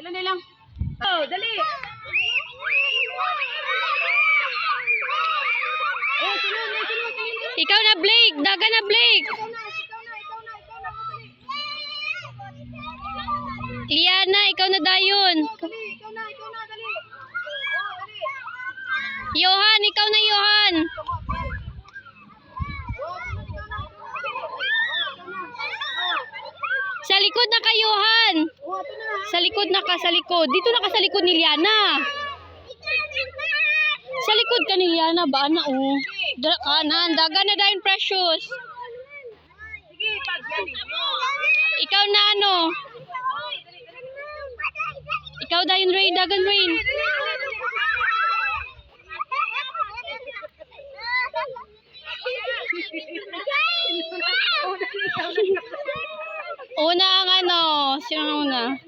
Dali lang. Oh, dali. Ikaw na, Blake. Daga na, Blake. Liana, ikaw na dayon. Ikaw na, dali. Johan, ikaw na, Johan. Sa likod na ka, Johan. Sa likod na ka, sa likod. Dito na ka sa likod ni Liana. Sa likod ka ni Liana, ba na, oh. Kanan, daga na dayon, Precious. Sige, pag yan. Ikaw na, ano. Ikaw dayon, Rain, dagan, Rain. Una ang ano, sino una?